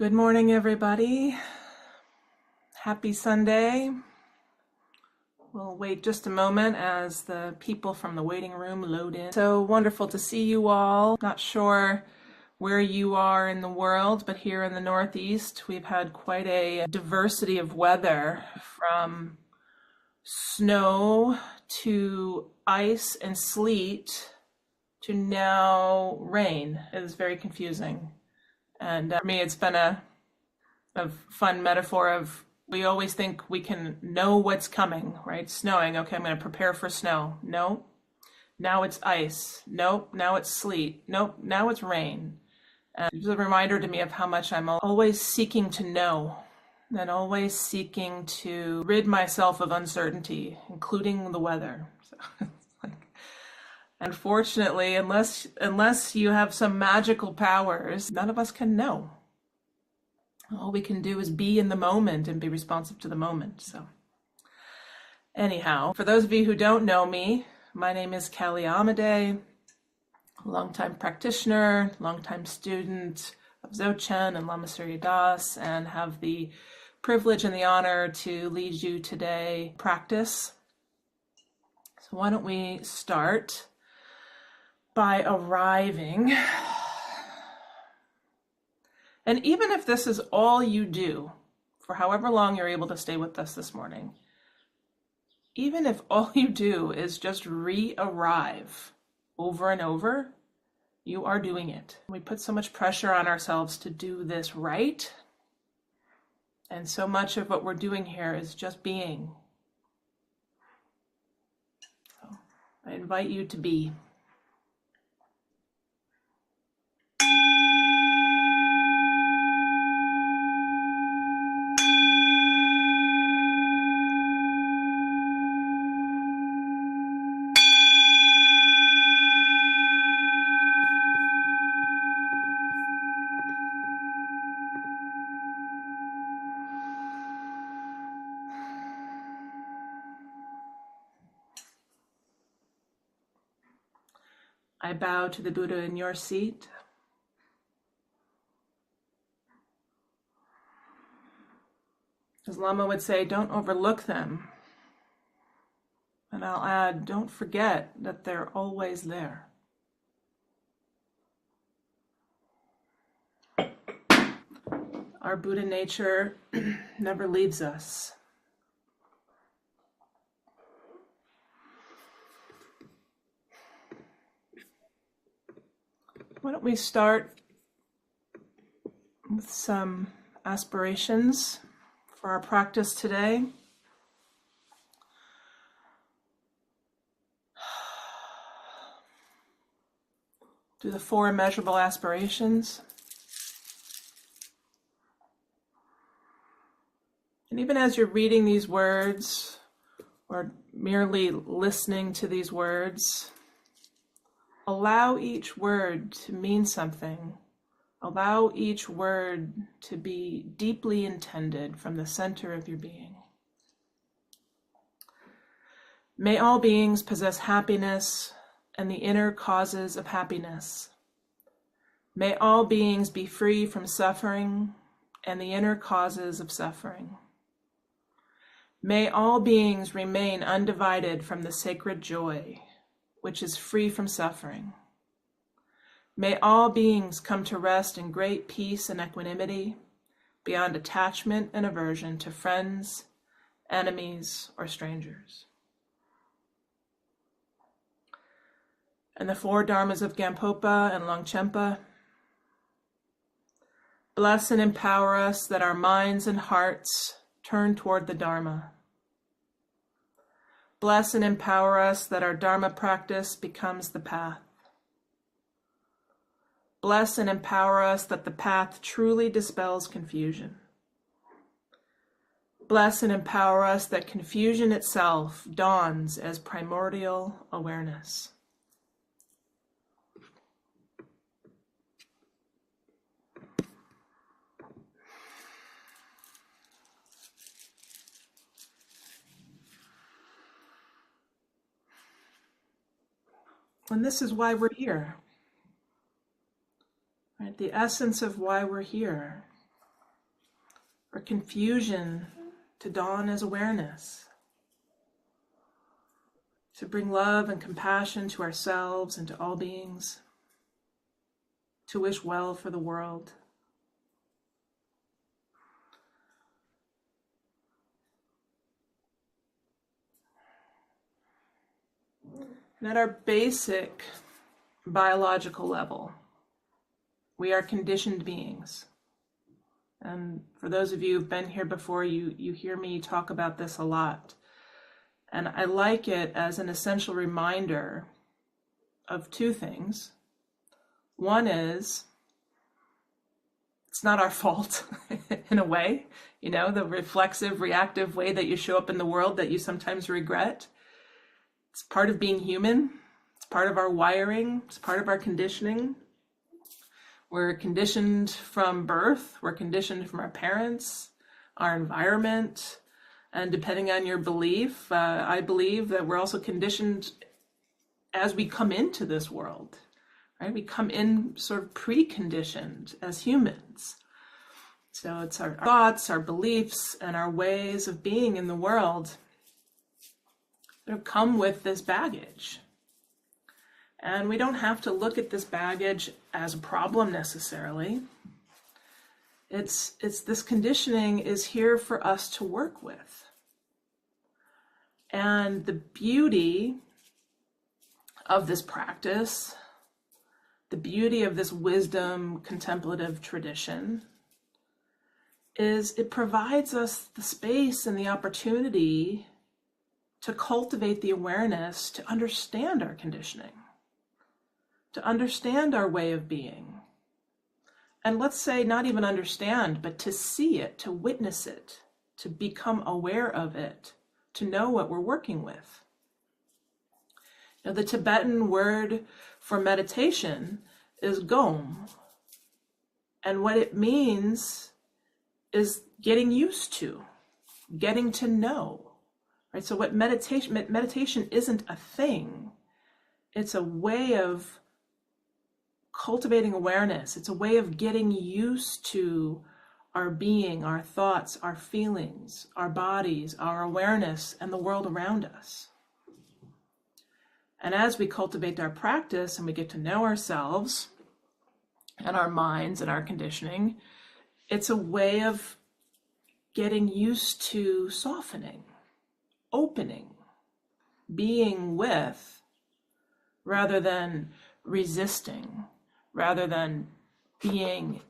Good morning, everybody. Happy Sunday. We'll wait just a moment as the people from the waiting room load in. So wonderful to see you all. Not sure where you are in the world, but here in the Northeast, we've had quite a diversity of weather, from snow to ice and sleet to now rain. It is very confusing. And for me, it's been a fun metaphor of, we always think we can know what's coming, right? Snowing, okay, I'm going to prepare for snow. No, now it's ice. Nope, now it's sleet. Nope, now it's rain. And it's a reminder to me of how much I'm always seeking to know and always seeking to rid myself of uncertainty, including the weather. So unfortunately, unless you have some magical powers, none of us can know. All we can do is be in the moment and be responsive to the moment. So anyhow, for those of you who don't know me, my name is Kelley Amadei, longtime practitioner, longtime student of Dzogchen and Lama Surya Das, and have the privilege and the honor to lead you today practice. So why don't we start by arriving. And even if this is all you do, for however long you're able to stay with us this morning, even if all you do is just re-arrive over and over, you are doing it. We put so much pressure on ourselves to do this right, and so much of what we're doing here is just being. So I invite you to be. I bow to the Buddha in your seat. As Lama would say, don't overlook them. And I'll add, don't forget that they're always there. Our Buddha nature never leaves us. Why don't we start with some aspirations for our practice today. Do the 4 immeasurable aspirations. And even as you're reading these words or merely listening to these words, allow each word to mean something. Allow each word to be deeply intended from the center of your being. May all beings possess happiness and the inner causes of happiness. May all beings be free from suffering and the inner causes of suffering. May all beings remain undivided from the sacred joy, which is free from suffering. May all beings come to rest in great peace and equanimity, beyond attachment and aversion to friends, enemies, or strangers. And the 4 dharmas of Gampopa and Longchenpa. Bless and empower us that our minds and hearts turn toward the Dharma. Bless and empower us that our Dharma practice becomes the path. Bless and empower us that the path truly dispels confusion. Bless and empower us that confusion itself dawns as primordial awareness. And this is why we're here. Right? The essence of why we're here for confusion to dawn as awareness, to bring love and compassion to ourselves and to all beings, to wish well for the world. And at our basic biological level, we are conditioned beings. And for those of you who've been here before, you hear me talk about this a lot. And I like it as an essential reminder of two things. One is, it's not our fault in a way, the reflexive, reactive way that you show up in the world that you sometimes regret. It's part of being human. It's part of our wiring. It's part of our conditioning. We're conditioned from birth. We're conditioned from our parents, our environment. And depending on your belief, I believe that we're also conditioned as we come into this world, right? We come in sort of preconditioned as humans. So it's our thoughts, our beliefs, and our ways of being in the world that come with this baggage. And we don't have to look at this baggage as a problem necessarily. It's this conditioning is here for us to work with. And the beauty of this practice, the beauty of this wisdom contemplative tradition, is it provides us the space and the opportunity to cultivate the awareness to understand our conditioning, to understand our way of being. And let's say not even understand, but to see it, to witness it, to become aware of it, to know what we're working with. The Tibetan word for meditation is gom. And what it means is getting used to, getting to know. Right? So what meditation isn't a thing. It's a way of cultivating awareness. It's a way of getting used to our being, our thoughts, our feelings, our bodies, our awareness, and the world around us. And as we cultivate our practice and we get to know ourselves and our minds and our conditioning, it's a way of getting used to softening, opening, being with, rather than resisting, rather than being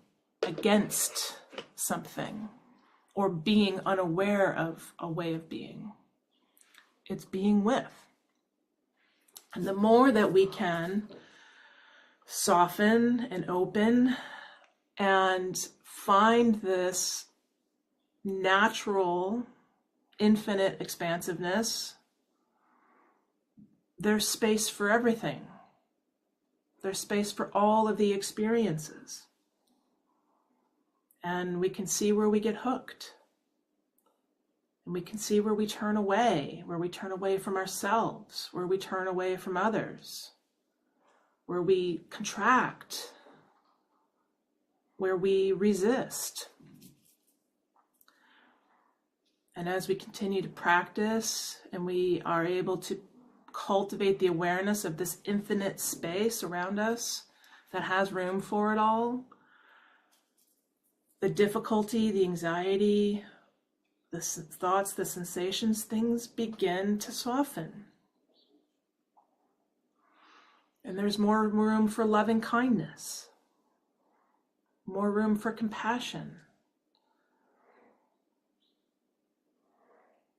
against something or being unaware of a way of being. It's being with. And the more that we can soften and open and find this natural, infinite expansiveness, there's space for everything. There's space for all of the experiences. And we can see where we get hooked. And we can see where we turn away from ourselves, where we turn away from others, where we contract, where we resist. And as we continue to practice and we are able to cultivate the awareness of this infinite space around us that has room for it all, the difficulty, the anxiety, the thoughts, the sensations, things begin to soften. And there's more room for loving kindness, more room for compassion.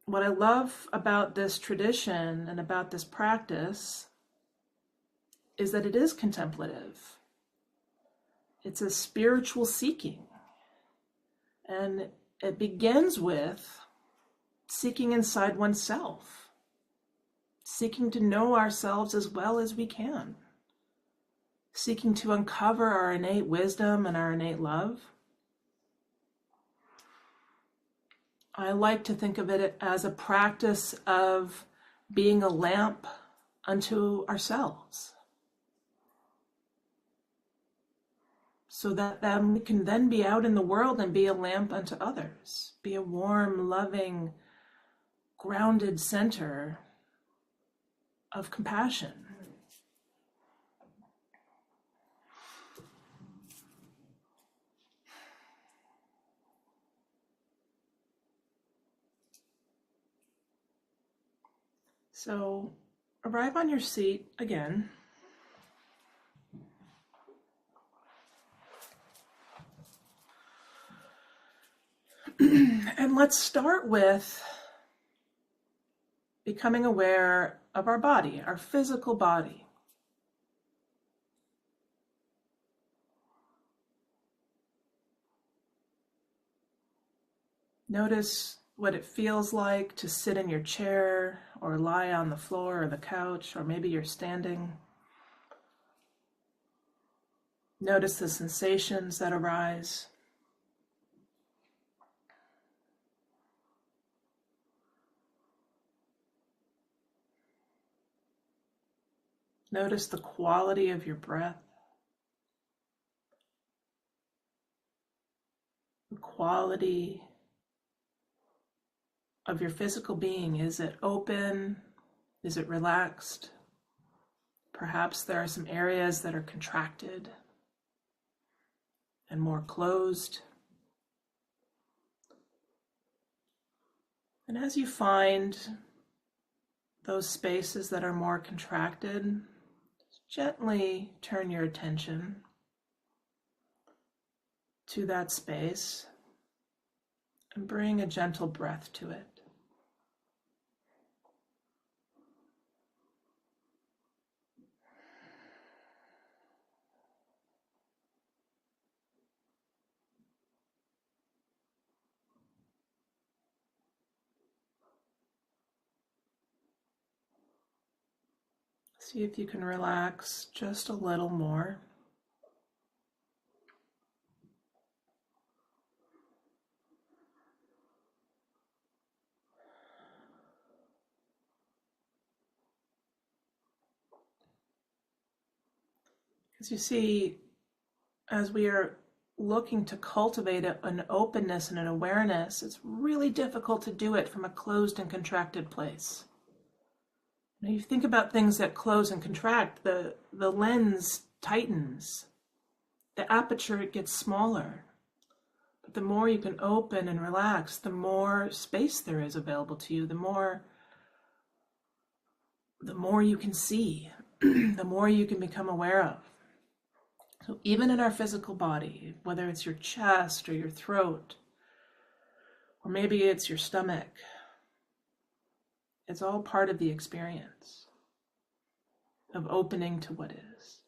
What I love about this tradition and about this practice is that it is contemplative. It's a spiritual seeking. And it begins with seeking inside oneself, seeking to know ourselves as well as we can, seeking to uncover our innate wisdom and our innate love. I like to think of it as a practice of being a lamp unto ourselves. so that we can then be out in the world and be a lamp unto others, be a warm, loving, grounded center of compassion. So arrive on your seat again. And let's start with becoming aware of our body, our physical body. Notice what it feels like to sit in your chair or lie on the floor or the couch, or maybe you're standing. Notice the sensations that arise. Notice the quality of your breath, the quality of your physical being. Is it open? Is it relaxed? Perhaps there are some areas that are contracted and more closed. And as you find those spaces that are more contracted, gently turn your attention to that space and bring a gentle breath to it. See if you can relax just a little more. As you see, as we are looking to cultivate an openness and an awareness, it's really difficult to do it from a closed and contracted place. When you think about things that close and contract, the lens tightens, the aperture gets smaller. But the more you can open and relax, the more space there is available to you, the more you can see, the more you can become aware of. So even in our physical body, whether it's your chest or your throat, or maybe it's your stomach, it's all part of the experience of opening to what is.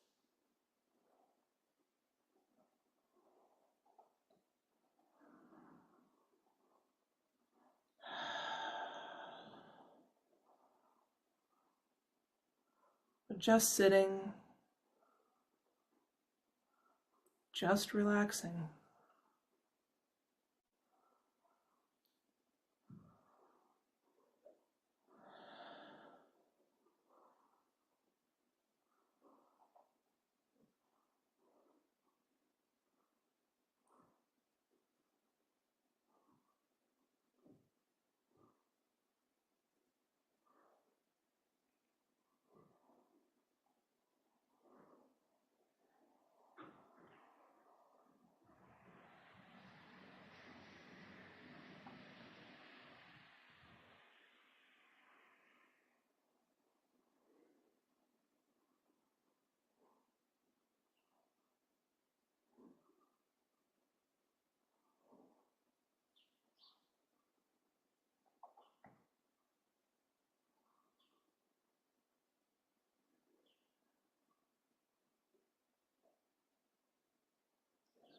Just sitting, just relaxing.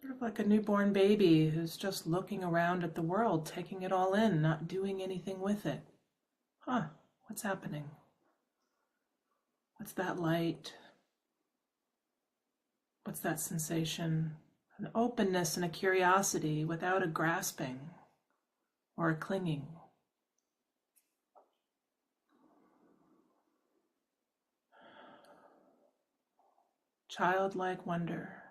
Sort of like a newborn baby who's just looking around at the world, taking it all in, not doing anything with it. What's happening? What's that light? What's that sensation? An openness and a curiosity without a grasping or a clinging. Childlike wonder.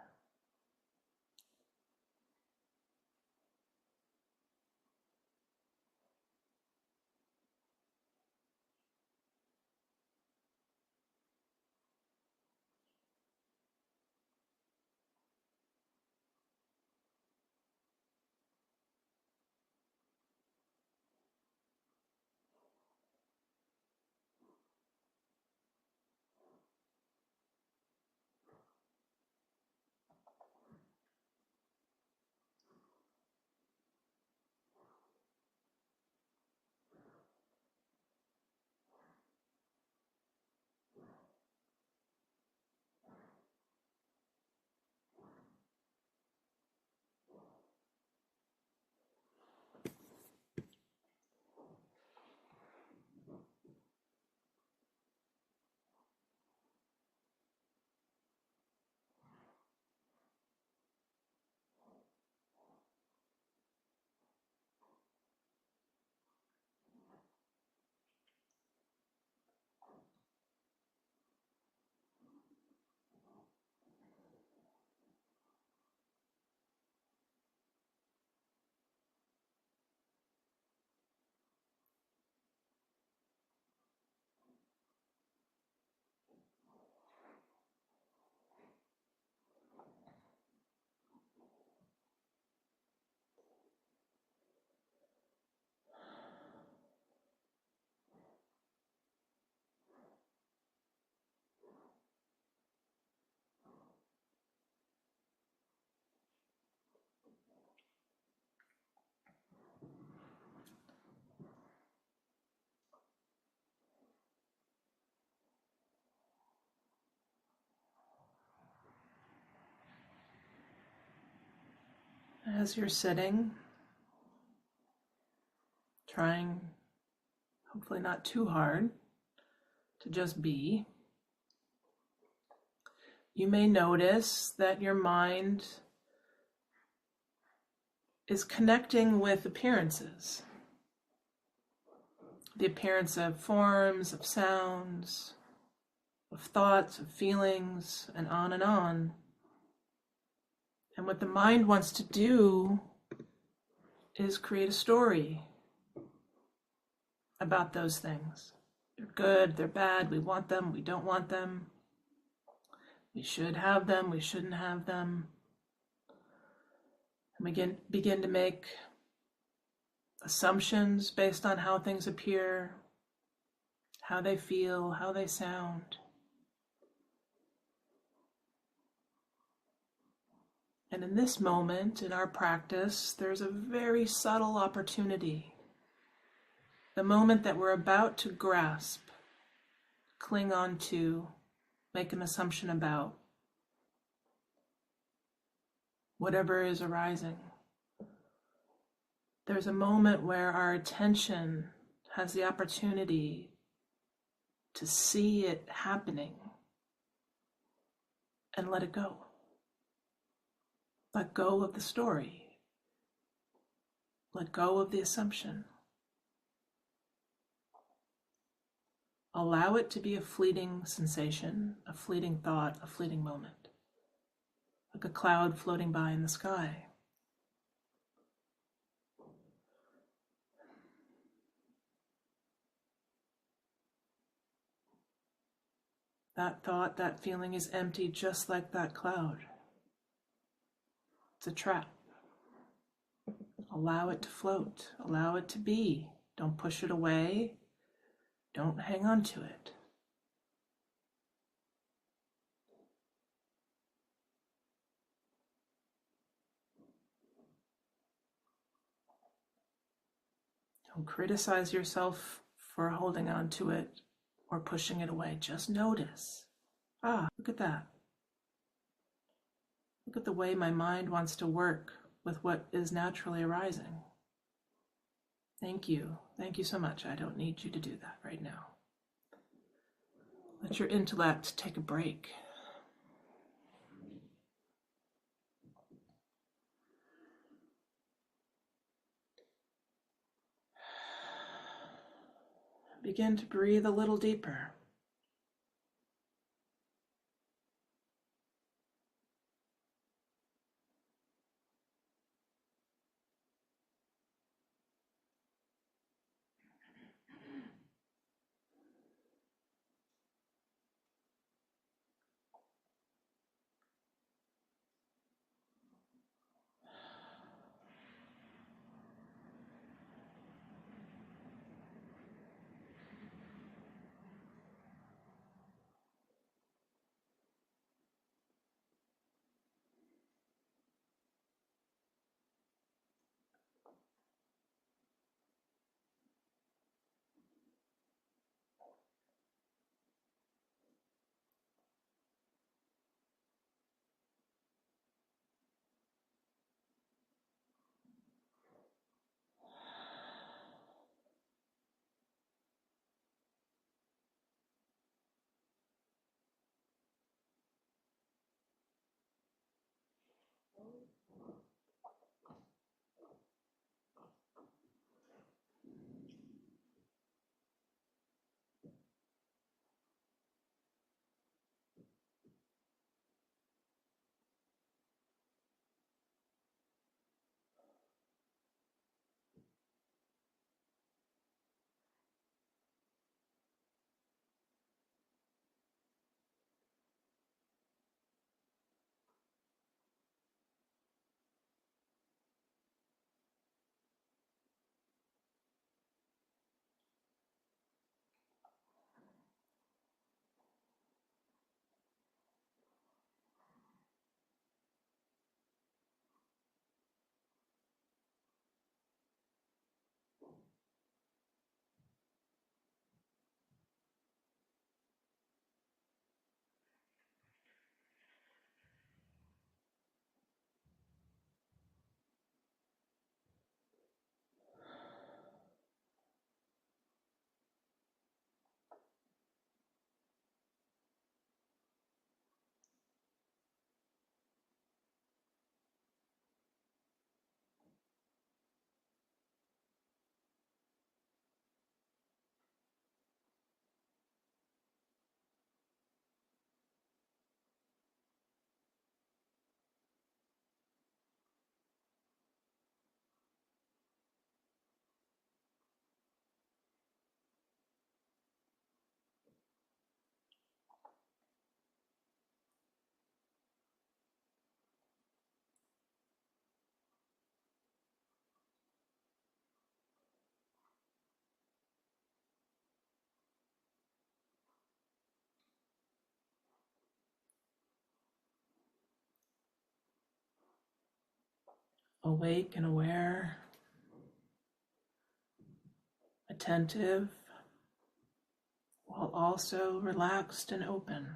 As you're sitting, trying, hopefully not too hard, to just be, you may notice that your mind is connecting with appearances. The appearance of forms, of sounds, of thoughts, of feelings, and on and on. And what the mind wants to do is create a story about those things. They're good, they're bad, we want them, we don't want them. We should have them, we shouldn't have them. And we begin to make assumptions based on how things appear, how they feel, how they sound. And in this moment, in our practice, there's a very subtle opportunity. The moment that we're about to grasp, cling on to, make an assumption about, whatever is arising. There's a moment where our attention has the opportunity to see it happening and let it go. Let go of the story. Let go of the assumption. Allow it to be a fleeting sensation, a fleeting thought, a fleeting moment, like a cloud floating by in the sky. That thought, that feeling is empty just like that cloud. It's a trap. Allow it to float. Allow it to be. Don't push it away. Don't hang on to it. Don't criticize yourself for holding on to it or pushing it away. Just notice. Look at that. Look at the way my mind wants to work with what is naturally arising. Thank you. Thank you so much. I don't need you to do that right now. Let your intellect take a break. Begin to breathe a little deeper. awake and aware, attentive, while also relaxed and open.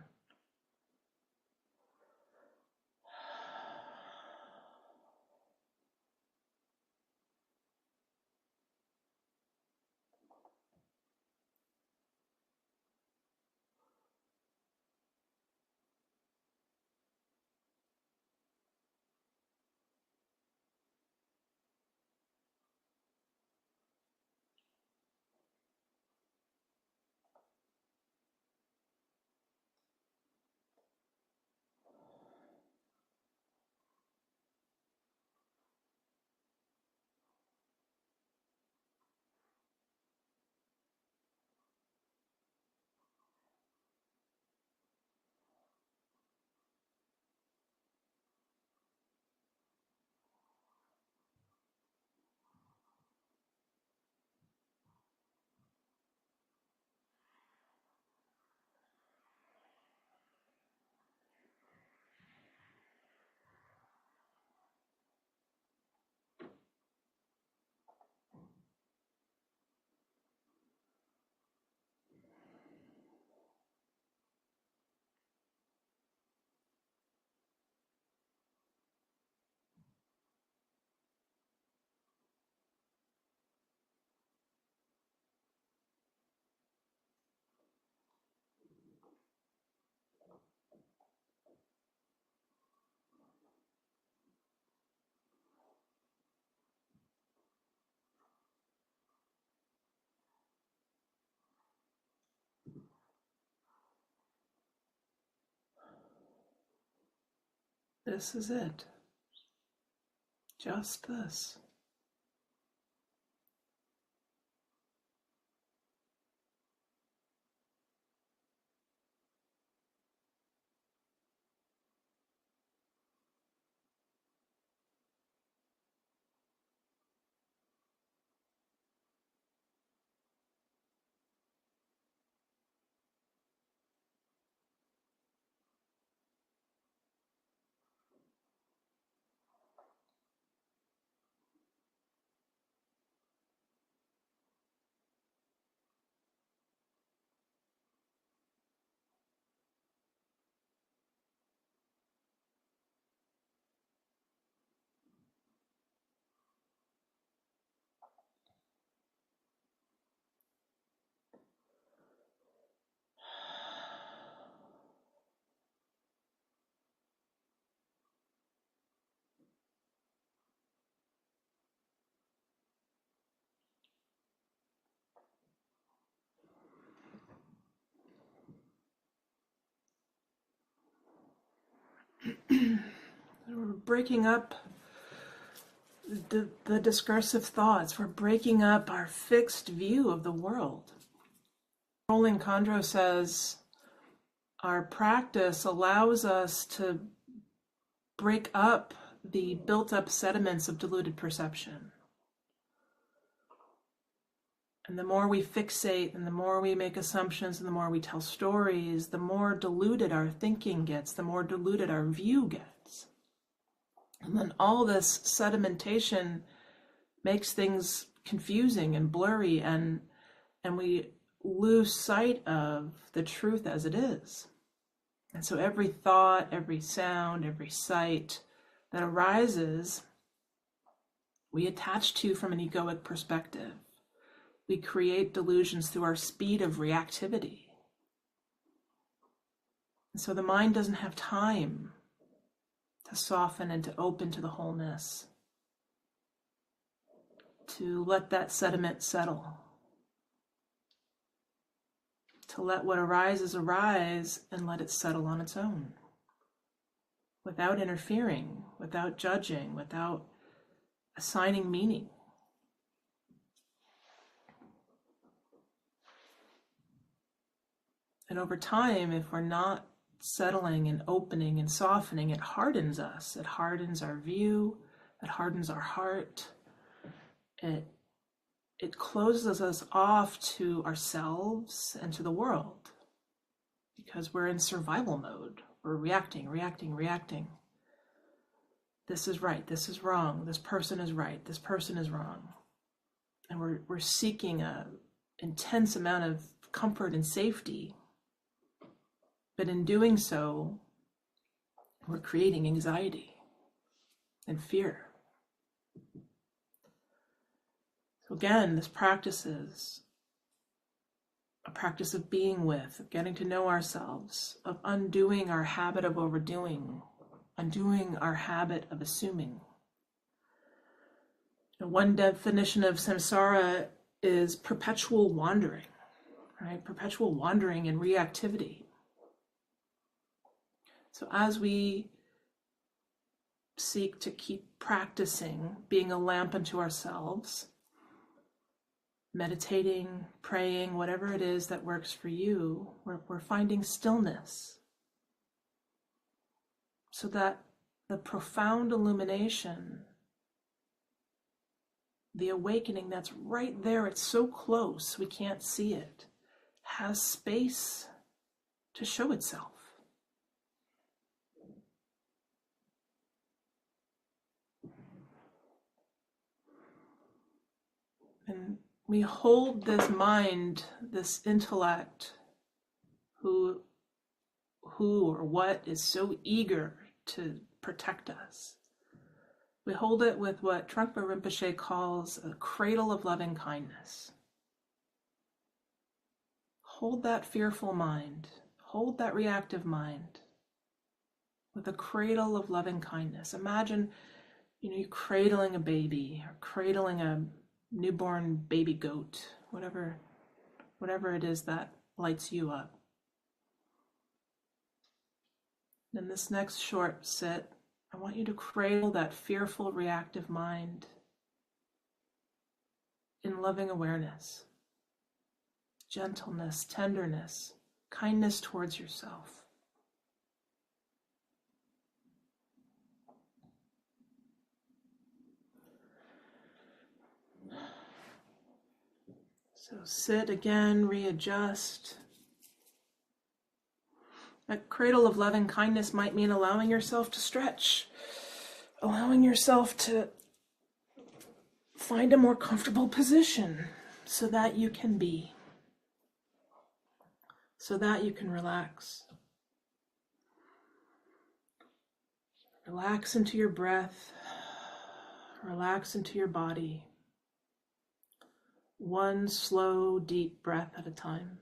This is it. Just this. We're breaking up the discursive thoughts. We're breaking up our fixed view of the world. Rolling Condro says our practice allows us to break up the built-up sediments of deluded perception. And the more we fixate and the more we make assumptions and the more we tell stories, the more diluted our thinking gets, the more diluted our view gets. And then all this sedimentation makes things confusing and blurry, and we lose sight of the truth as it is. And so every thought, every sound, every sight that arises, we attach to from an egoic perspective. We create delusions through our speed of reactivity. And so the mind doesn't have time to soften and to open to the wholeness, to let that sediment settle, to let what arises arise and let it settle on its own, without interfering, without judging, without assigning meaning. And over time, if we're not settling and opening and softening, it hardens us. It hardens our view. It hardens our heart. It closes us off to ourselves and to the world because we're in survival mode. We're reacting. this is right, this is wrong, this person is right, this person is wrong. And we're seeking a intense amount of comfort and safety. But in doing so, we're creating anxiety and fear. So again, this practice is a practice of being with, of getting to know ourselves, of undoing our habit of overdoing, undoing our habit of assuming. And one definition of samsara is perpetual wandering, right? Perpetual wandering and reactivity. So as we seek to keep practicing being a lamp unto ourselves, meditating, praying, whatever it is that works for you, we're finding stillness so that the profound illumination, the awakening that's right there, it's so close we can't see it, has space to show itself. And we hold this mind, this intellect, who or what is so eager to protect us. We hold it with what Trungpa Rinpoche calls a cradle of loving kindness. Hold that fearful mind, hold that reactive mind with a cradle of loving kindness. Imagine, you cradling a baby or cradling a newborn baby goat, whatever it is that lights you up. In this next short sit, I want you to cradle that fearful, reactive mind in loving awareness, gentleness, tenderness, kindness towards yourself. So sit again, readjust. That cradle of loving kindness might mean allowing yourself to stretch, allowing yourself to find a more comfortable position so that you can be, so that you can relax. Relax into your breath, relax into your body. One slow, deep breath at a time.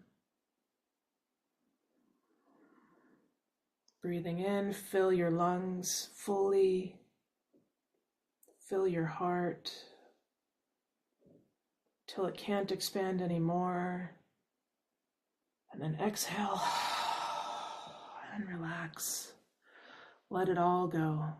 Breathing in, fill your lungs fully, fill your heart till it can't expand anymore. And then exhale and relax. Let it all go.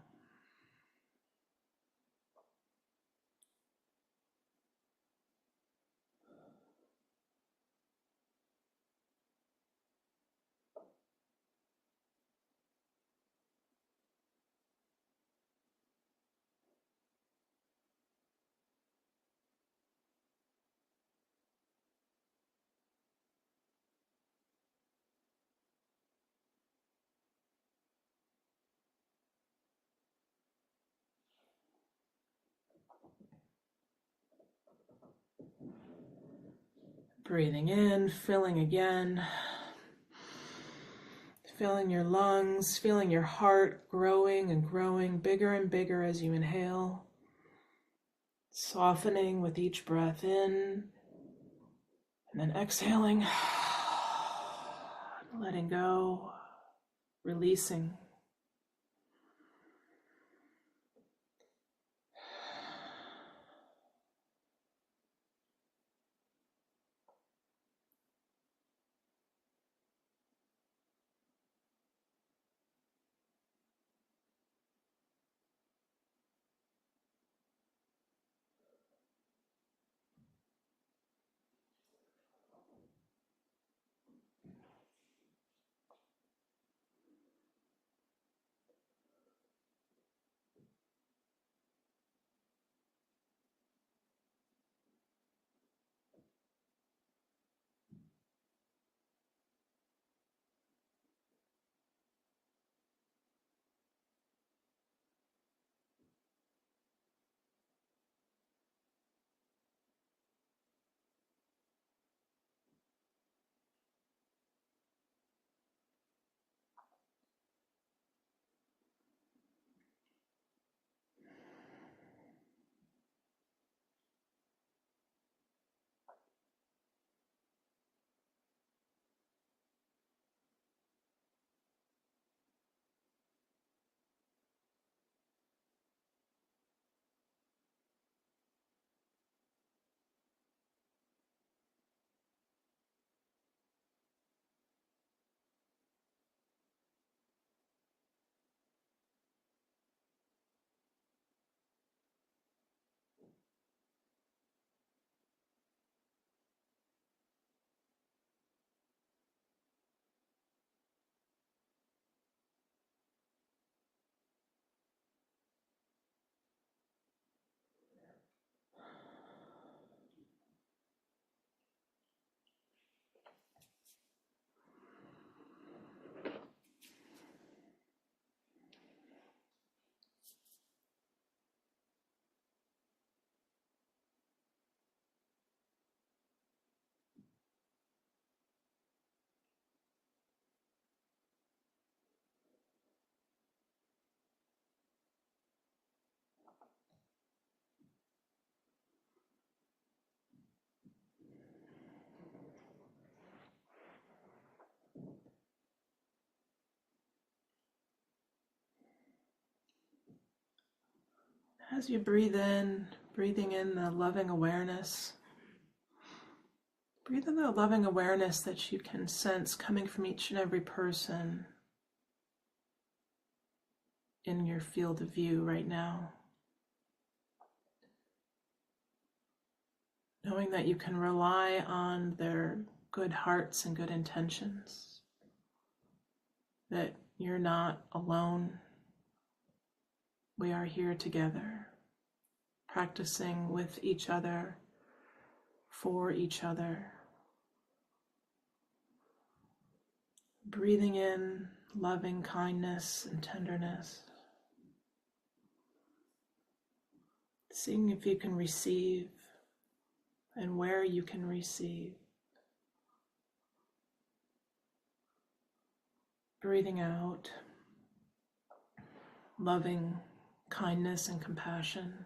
Breathing in, filling again, filling your lungs, feeling your heart growing and growing, bigger and bigger as you inhale, softening with each breath in, and then exhaling, letting go, releasing. As you breathe in, breathing in the loving awareness, breathe in the loving awareness that you can sense coming from each and every person in your field of view right now. Knowing that you can rely on their good hearts and good intentions, that you're not alone. We are here together, practicing with each other, for each other. Breathing in loving kindness and tenderness. Seeing if you can receive and where you can receive. Breathing out loving kindness and compassion.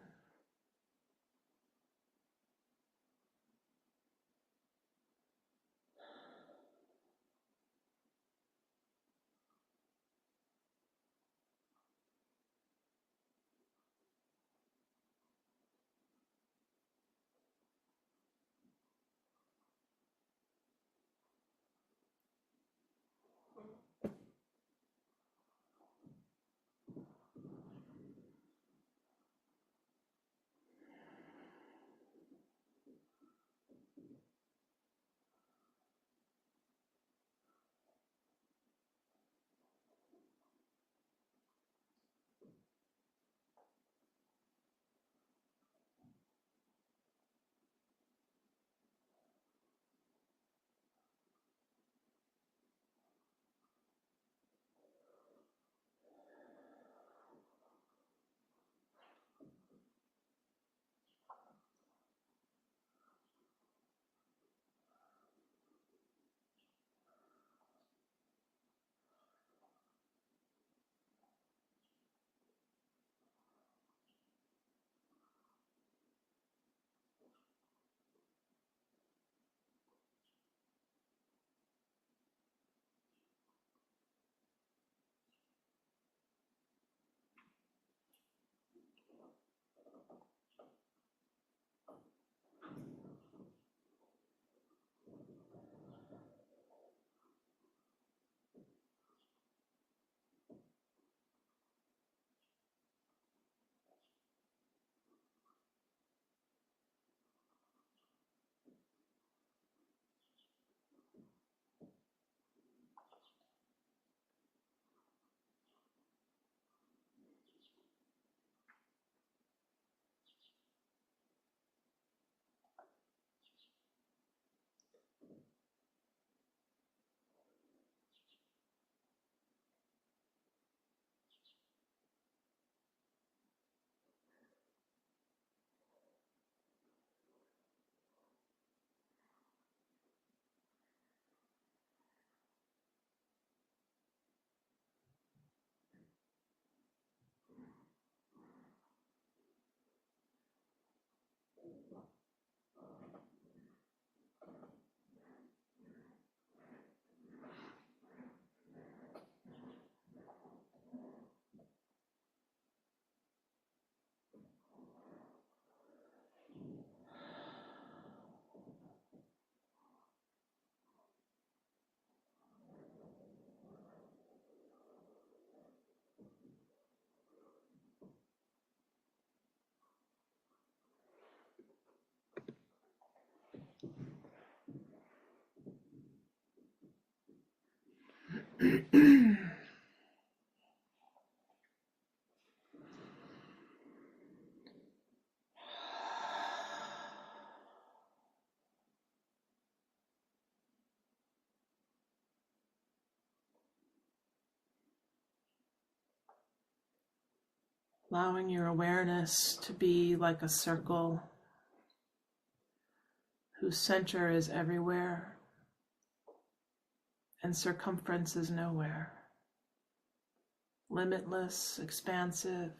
Allowing your awareness to be like a circle whose center is everywhere and circumference is nowhere. Limitless, expansive,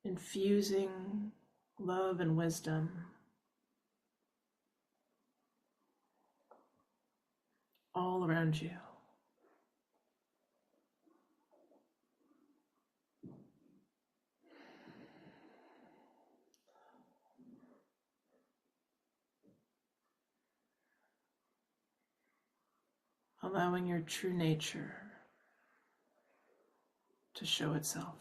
infusing love and wisdom. All around you. allowing your true nature to show itself.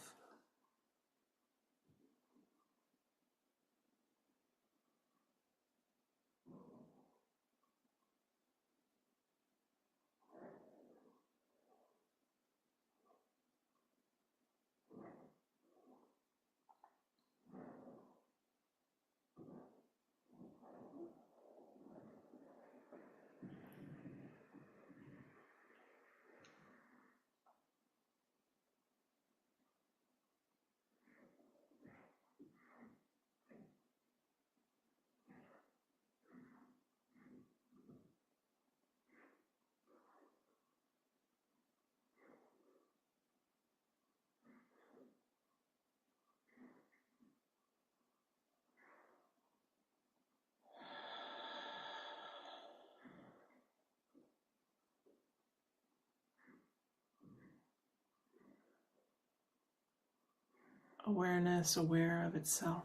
Awareness aware of itself.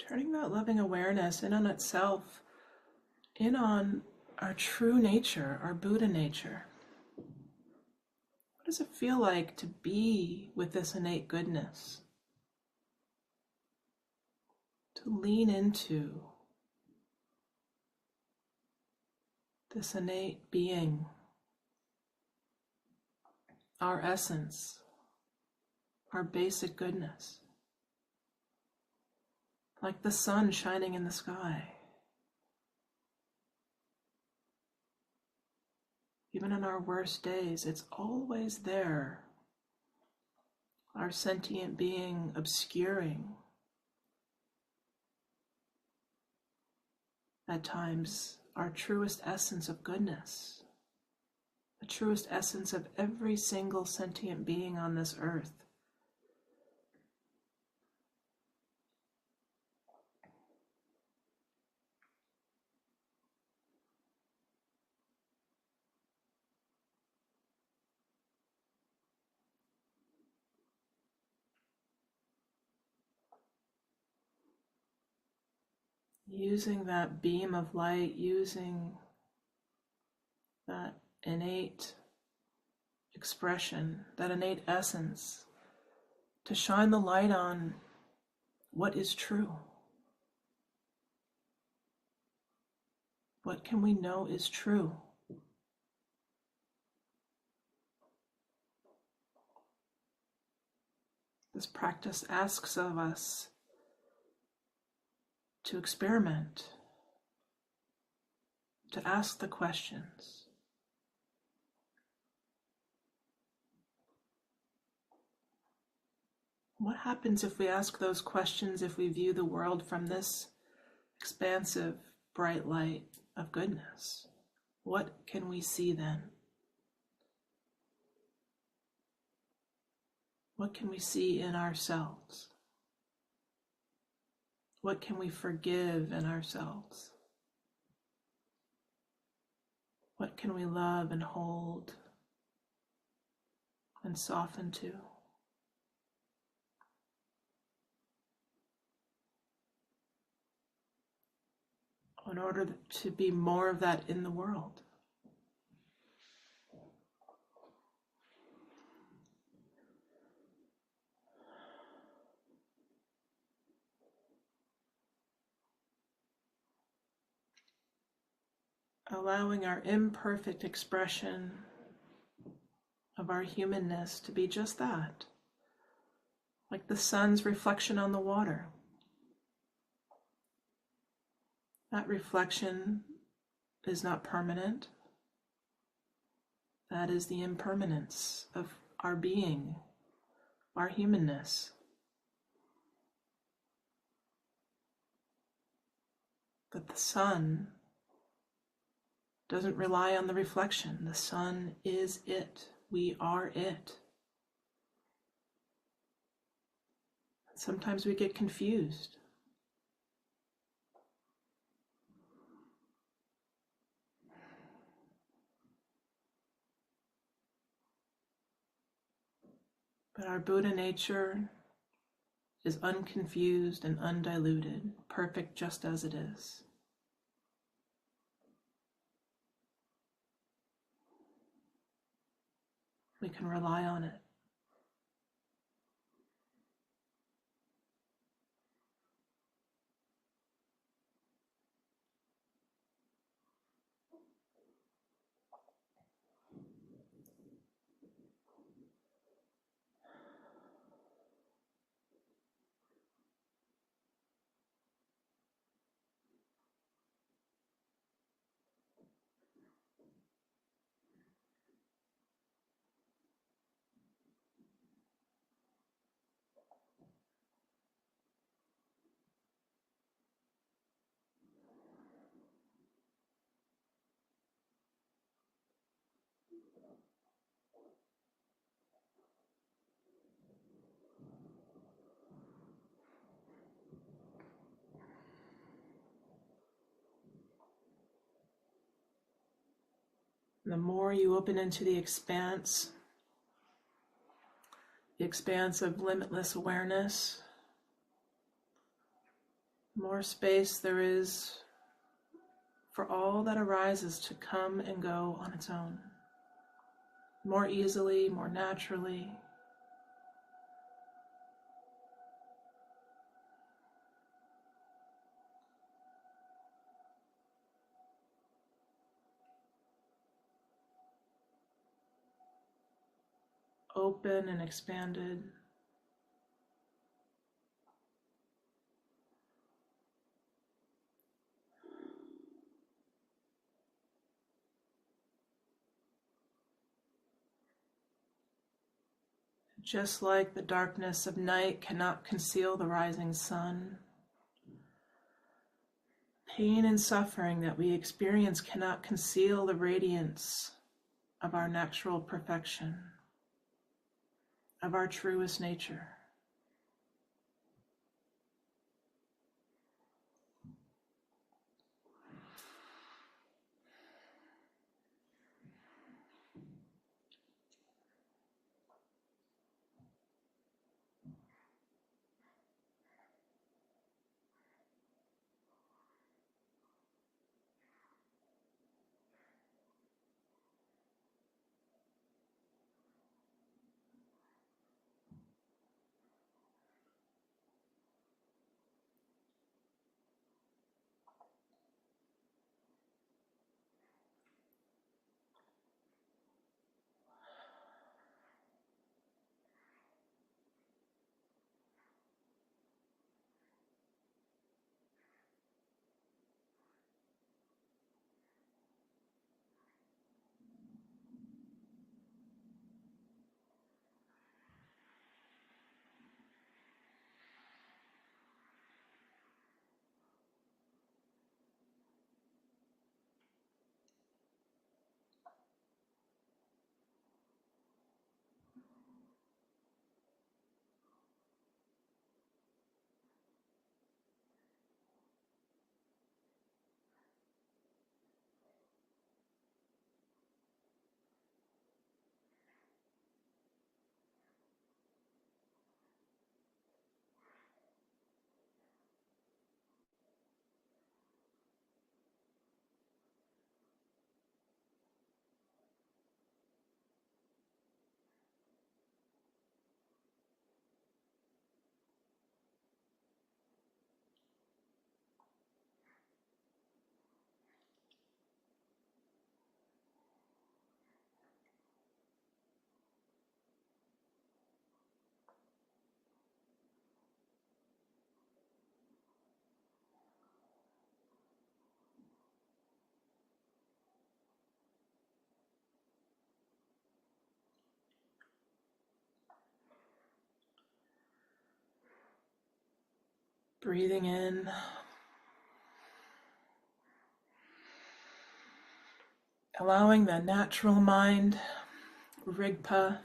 Turning that loving awareness in on itself, in on our true nature, our Buddha nature. What does it feel like to be with this innate goodness? To lean into this innate being, our essence, our basic goodness. Like the sun shining in the sky. Even on our worst days, it's always there. Our sentient being obscuring, at times, our truest essence of goodness. The truest essence of every single sentient being on this earth. Using that beam of light, using that innate expression, that innate essence, to shine the light on what is true. What can we know is true? This practice asks of us to experiment, to ask the questions. What happens if we ask those questions, if we view the world from this expansive, bright light of goodness? What can we see then? What can we see in ourselves? What can we forgive in ourselves? What can we love and hold? and soften too. In order to be more of that in the world. Allowing our imperfect expression of our humanness to be just that, like the sun's reflection on the water. That reflection is not permanent. That is the impermanence of our being, our humanness. But the sun doesn't rely on the reflection. The sun is it. We are it. Sometimes we get confused. But our Buddha nature is unconfused and undiluted, perfect just as it is. We can rely on it. The more you open into the expanse of limitless awareness, more space there is for all that arises to come and go on its own, more easily, more naturally. Open and expanded. Just like the darkness of night cannot conceal the rising sun, pain and suffering that we experience cannot conceal the radiance of our natural perfection, of our truest nature. Breathing in. Allowing the natural mind, Rigpa,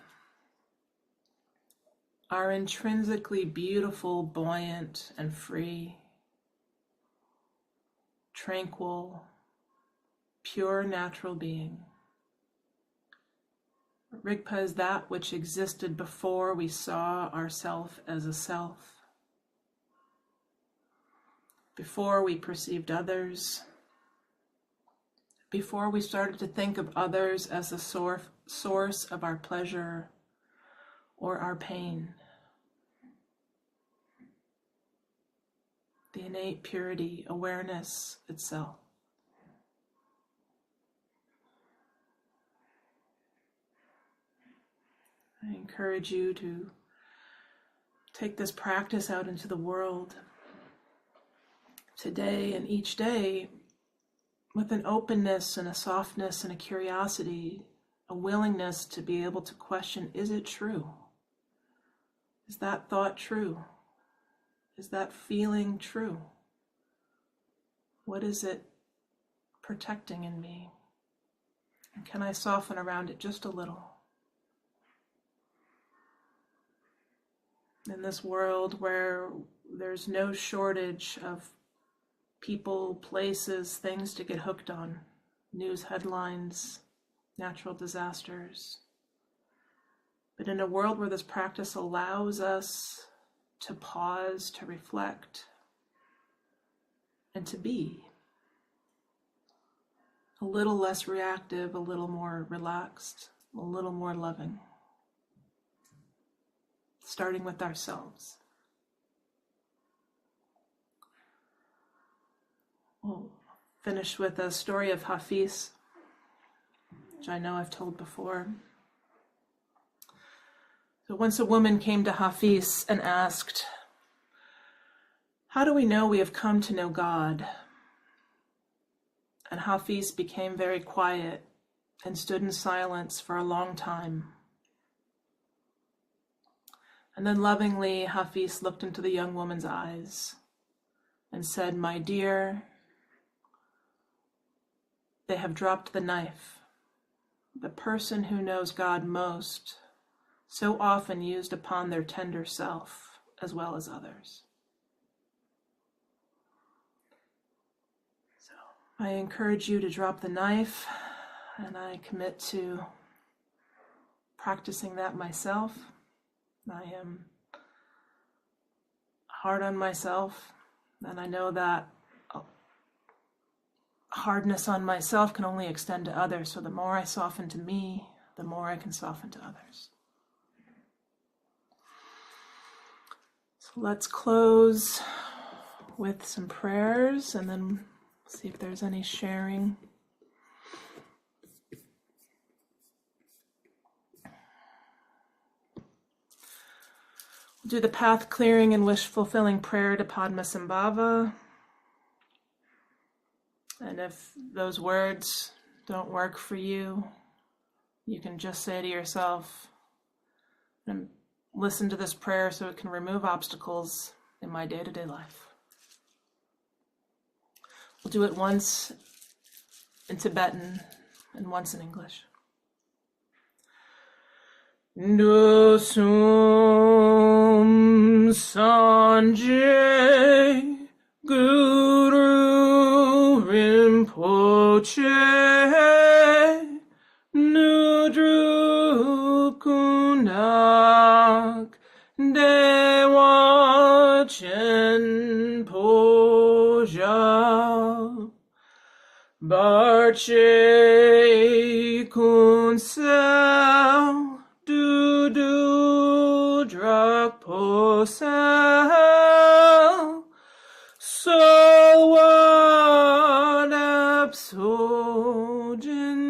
our intrinsically beautiful, buoyant, and free, tranquil, pure natural being. Rigpa is that which existed before we saw ourself as a self, before we perceived others, before we started to think of others as the source of our pleasure or our pain. The innate purity, awareness itself. I encourage you to take this practice out into the world today and each day with an openness and a softness and a curiosity, a willingness to be able to question, is it true? Is that thought true? Is that feeling true? What is it protecting in me? And can I soften around it just a little? In this world where there's no shortage of people, places, things to get hooked on, news headlines, natural disasters. But in a world where this practice allows us to pause, to reflect, and to be a little less reactive, a little more relaxed, a little more loving, starting with ourselves. We'll finish with a story of Hafiz, which I know I've told before. So once a woman came to Hafiz and asked, "How do we know we have come to know God?" And Hafiz became very quiet and stood in silence for a long time. And then lovingly, Hafiz looked into the young woman's eyes and said, "My dear, they have dropped the knife. The person who knows God most so often used upon their tender self as well as others." So I encourage you to drop the knife, and I commit to practicing that myself. I am hard on myself, and I know that hardness on myself can only extend to others. So the more I soften to me, the more I can soften to others. So let's close with some prayers and then see if there's any sharing. We'll do the path clearing and wish fulfilling prayer to Padmasambhava. And if those words don't work for you, you can just say to yourself, and listen to this prayer so it can remove obstacles in my day-to-day life. We'll do it once in Tibetan and once in English. Dosum Sanjay Guru Rinpoche Nudru Kundak Dewa Chen Poja Barche Kunsel Du Drak Posel Solwad Absojin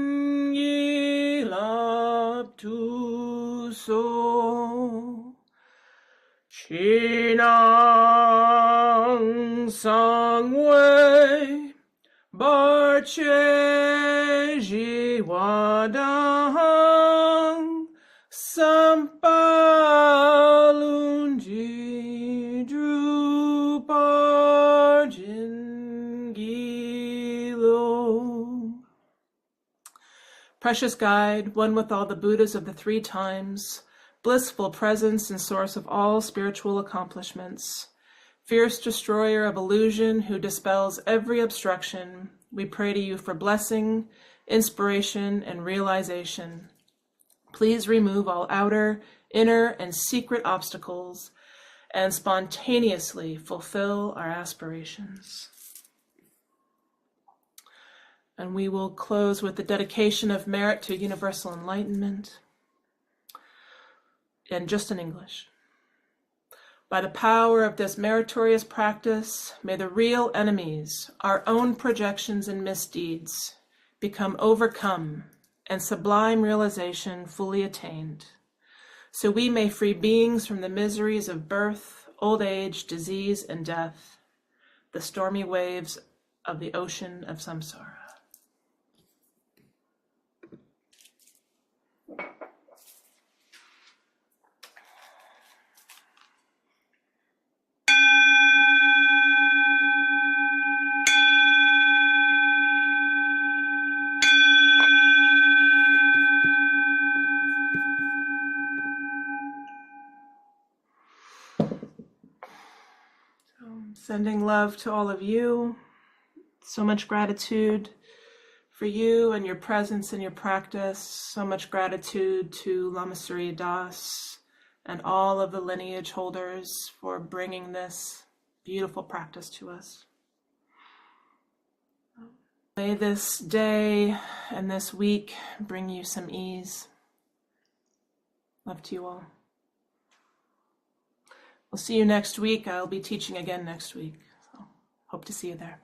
Yilap Tu So Chinang Sangwei Barche Jiwadang Sampalunji Drupa Precious guide, one with all the Buddhas of the three times, blissful presence and source of all spiritual accomplishments, fierce destroyer of illusion who dispels every obstruction, we pray to you for blessing, inspiration, and realization. Please remove all outer, inner, and secret obstacles and spontaneously fulfill our aspirations. And we will close with the dedication of merit to universal enlightenment, and just in English. By the power of this meritorious practice, may the real enemies, our own projections and misdeeds, become overcome and sublime realization fully attained, so we may free beings from the miseries of birth, old age, disease, and death, the stormy waves of the ocean of samsara. Sending love to all of you. So much gratitude for you and your presence and your practice. So much gratitude to Lama Surya Das and all of the lineage holders for bringing this beautiful practice to us. May this day and this week bring you some ease. Love to you all. We'll see you next week. I'll be teaching again next week. So hope to see you there.